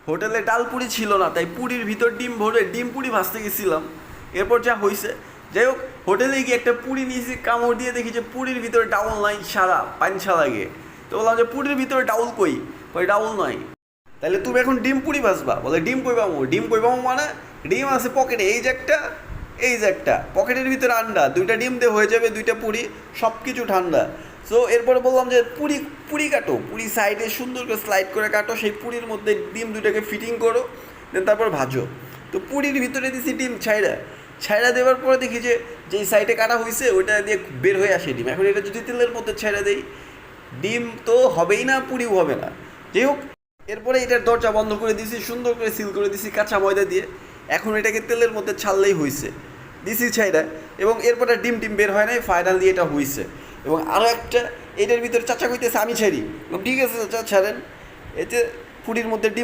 হোটেলে ডাল পুরি ছিল না, তাই পুরির ভিতর ডিম ভরে ডিম পুরি ভাজতে গেছিলাম। এরপর যা হয়েছে, যাই হোক, হোটেলে গিয়ে একটা পুরি নিয়েছি, কামড় দিয়ে দেখি যে পুরির ভিতরে ডাউল নাই, সারা পাঞ্ছা লাগে। তো বললাম যে পুরির ভিতরে ডাউল কই? কই ডাউল নাই। তাহলে তুমি এখন ডিম পুরি ভাজবা? বলে ডিম কই পাবো? ডিম কই পাবো মানে ডিম আছে পকেটে, এই যে একটা, এই যে একটা পকেটের ভিতরে আন্ডা, দুইটা ডিম দিয়ে হয়ে যাবে দুইটা পুরি, সব কিছু ঠান্ডা। সো এরপরে বললাম যে পুরি পুরি কাটো, পুরি সাইডে সুন্দর করে স্লাইড করে কাটো, সেই পুরির মধ্যে ডিম দুইটাকে ফিটিং করো, দেন তারপর ভাজো। তো পুরির ভিতরে দিছি ডিম ছাইড়া, ছাইড়া দেওয়ার পরে দেখি যে যেই সাইডে কাটা হয়েছে ওইটা দিয়ে বের হয়ে আসে ডিম। এখন এটা যদি তেলের মধ্যে ছেড়ে দেই, ডিম তো হবেই না, পুরিও হবে না। যাই হোক, এরপরে এটার দরজা বন্ধ করে দিয়েছি, সুন্দর করে সিল করে দিয়েছি কাঁচা ময়দা দিয়ে। এখন এটাকে তেলের মধ্যে ছাড়লেই হয়েছে, দিছি ছাইড়া। এবং এরপরে ডিম টিম বের হয় নাই, ফাইনালি এটা হয়েছে। এবং আরও একটা, এটার ভিতরে চাচা কইতেছে আমি ছাড়ি, ঠিক আছে চাচা ছাড়েন। এতে পুরির মধ্যে ডিম